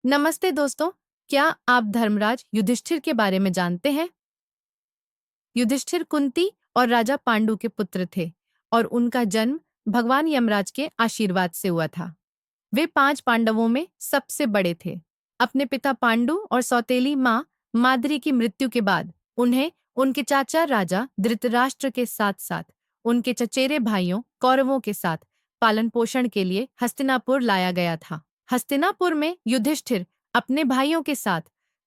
नमस्ते दोस्तों, क्या आप धर्मराज युधिष्ठिर के बारे में जानते हैं? युधिष्ठिर कुंती और राजा पांडु के पुत्र थे और उनका जन्म भगवान यमराज के आशीर्वाद से हुआ था। वे 5 पांडवों में सबसे बड़े थे। अपने पिता पांडु और सौतेली माँ माद्री की मृत्यु के बाद उन्हें उनके चाचा राजा धृतराष्ट्र के साथ-साथ उनके चचेरे भाइयों कौरवों के साथ पालन पोषण के लिए हस्तिनापुर लाया गया था। हस्तिनापुर में युधिष्ठिर अपने भाइयों के साथ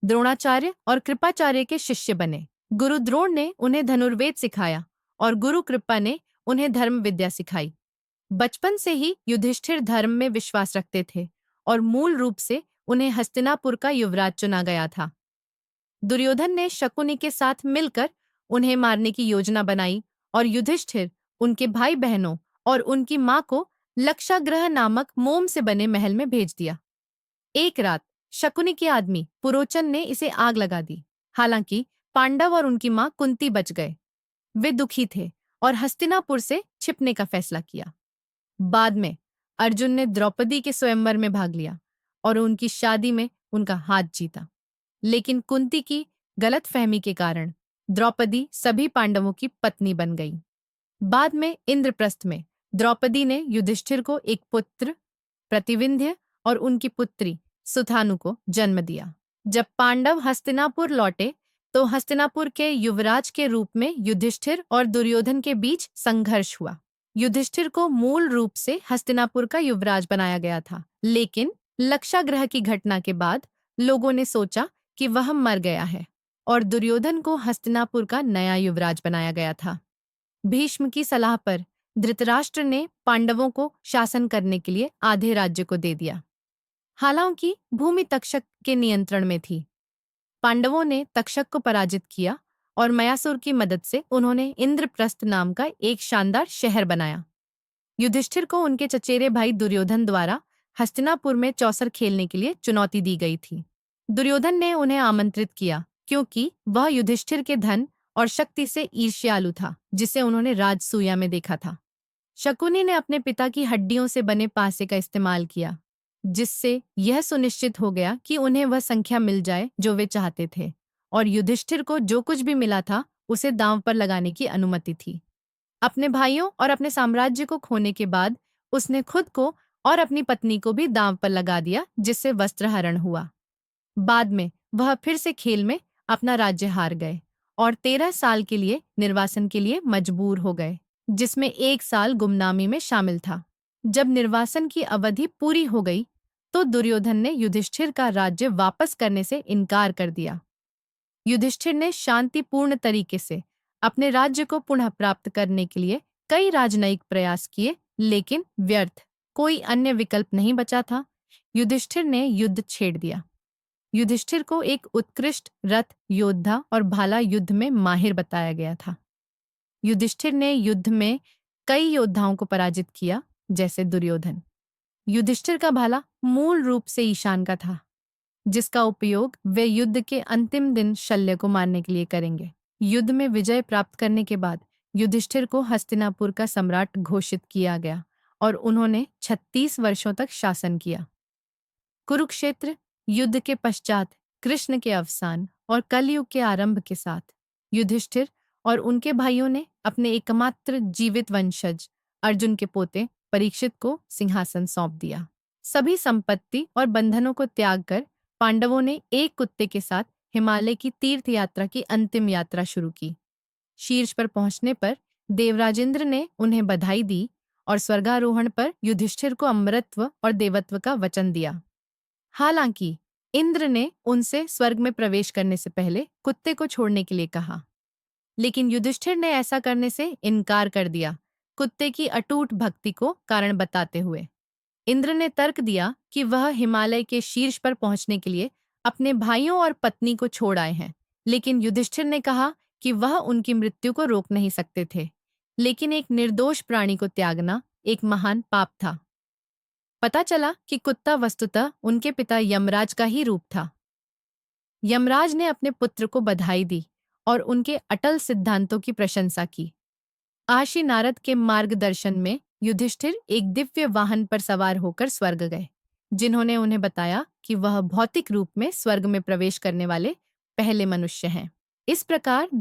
द्रोणाचार्य और कृपाचार्य के शिष्य बने। गुरु द्रोण ने उन्हें धनुर्वेद सिखाया और गुरु कृपा ने उन्हें धर्म विद्या सिखाई। बचपन से ही युधिष्ठिर धर्म में विश्वास रखते थे और मूल रूप से उन्हें हस्तिनापुर का युवराज चुना गया था। दुर्योधन ने शकुनी के साथ मिलकर उन्हें मारने की योजना बनाई और युधिष्ठिर, उनके भाई बहनों और उनकी मां को लक्षागृह नामक मोम से बने महल में भेज दिया। एक रात शकुनी के आदमी पुरोचन ने इसे आग लगा दी। हालांकि पांडव और उनकी मां कुंती बच गए। वे दुखी थे और हस्तिनापुर से छिपने का फैसला किया। बाद में अर्जुन ने द्रौपदी के स्वयंवर में भाग लिया और उनकी शादी में उनका हाथ जीता। लेकिन कुंती की गलतफहमी के कारण द्रौपदी सभी पांडवों की पत्नी बन गई। बाद में इंद्रप्रस्थ में द्रौपदी ने युधिष्ठिर को एक पुत्र प्रतिविंध्य और उनकी पुत्री सुथानु को जन्म दिया। जब पांडव हस्तिनापुर लौटे तो हस्तिनापुर के युवराज के रूप में युधिष्ठिर और दुर्योधन के बीच संघर्ष हुआ। युधिष्ठिर को मूल रूप से हस्तिनापुर का युवराज बनाया गया था, लेकिन लक्षागृह की घटना के बाद लोगों ने सोचा कि वह मर गया है और दुर्योधन को हस्तिनापुर का नया युवराज बनाया गया था। भीष्म की सलाह पर धृतराष्ट्र ने पांडवों को शासन करने के लिए आधे राज्य को दे दिया। हालांकि भूमि तक्षक के नियंत्रण में थी। पांडवों ने तक्षक को पराजित किया और मयासुर की मदद से उन्होंने इंद्रप्रस्थ नाम का एक शानदार शहर बनाया। युधिष्ठिर को उनके चचेरे भाई दुर्योधन द्वारा हस्तिनापुर में चौसर खेलने के लिए चुनौती दी गई थी। दुर्योधन ने उन्हें आमंत्रित किया क्योंकि वह युधिष्ठिर के धन और शक्ति से ईर्ष्यालु था, जिसे उन्होंने राजसूया में देखा था। शकुनी ने अपने पिता की हड्डियों से बने पासे का इस्तेमाल किया, जिससे यह सुनिश्चित हो गया कि उन्हें वह संख्या मिल जाए जो वे चाहते थे, और युधिष्ठिर को जो कुछ भी मिला था उसे दांव पर लगाने की अनुमति थी। अपने भाइयों और अपने साम्राज्य को खोने के बाद उसने खुद को और अपनी पत्नी को भी दांव पर लगा दिया, जिससे वस्त्रहरण हुआ। बाद में वह फिर से खेल में अपना राज्य हार गए और 13 साल के लिए निर्वासन के लिए मजबूर हो गए, जिसमें 1 साल गुमनामी में शामिल था। जब निर्वासन की अवधि पूरी हो गई तो दुर्योधन ने युधिष्ठिर का राज्य वापस करने से इनकार कर दिया। युधिष्ठिर ने शांतिपूर्ण तरीके से अपने राज्य को पुनः प्राप्त करने के लिए कई राजनयिक प्रयास किए, लेकिन व्यर्थ। कोई अन्य विकल्प नहीं बचा था। युधिष्ठिर ने युद्ध छेड़ दिया। युधिष्ठिर को एक उत्कृष्ट रथ योद्धा और भाला युद्ध में माहिर बताया गया था। युधिष्ठिर ने युद्ध में कई योद्धाओं को पराजित किया, जैसे दुर्योधन। युधिष्ठिर का भाला मूल रूप से ईशान का था, जिसका उपयोग वे युद्ध के अंतिम दिन शल्य को मारने के लिए करेंगे। युद्ध में विजय प्राप्त करने के बाद युधिष्ठिर को हस्तिनापुर का सम्राट घोषित किया गया और उन्होंने 36 वर्षों तक शासन किया। कुरुक्षेत्र युद्ध के पश्चात कृष्ण के अवसान और कलयुग के आरंभ के साथ युधिष्ठिर और उनके भाइयों ने अपने एकमात्र जीवित वंशज अर्जुन के पोते परीक्षित को सिंहासन सौंप दिया। सभी संपत्ति और बंधनों को त्याग कर पांडवों ने एक कुत्ते के साथ हिमालय की तीर्थ यात्रा की अंतिम यात्रा शुरू की। शीर्ष पर पहुंचने पर देवराजेंद्र ने उन्हें बधाई दी और स्वर्गारोहण पर युधिष्ठिर को अमरत्व और देवत्व का वचन दिया। हालांकि इंद्र ने उनसे स्वर्ग में प्रवेश करने से पहले कुत्ते को छोड़ने के लिए कहा, लेकिन युधिष्ठिर ने ऐसा करने से इनकार कर दिया, कुत्ते की अटूट भक्ति को कारण बताते हुए। इंद्र ने तर्क दिया कि वह हिमालय के शीर्ष पर पहुंचने के लिए अपने भाइयों और पत्नी को छोड़ आए हैं, लेकिन युधिष्ठिर ने कहा कि वह उनकी मृत्यु को रोक नहीं सकते थे। लेकिन एक निर्दोष प्राणी को त्यागना एक महान पाप था। पता चला कि कुत्ता वस्तुतः उनके पिता यमराज का ही रूप था। यमराज ने अपने पुत्र को बधाई दी और उनके अटल सिद्धांतों की प्रशंसा की। आशी नारद के मार्गदर्शन में युधिष्ठिर एक दिव्य वाहन पर सवार होकर स्वर्ग गए, जिन्होंने उन्हें बताया कि वह भौतिक रूप में स्वर्ग में प्रवेश करने वाले पहले मनुष्य हैं। इस प्रकार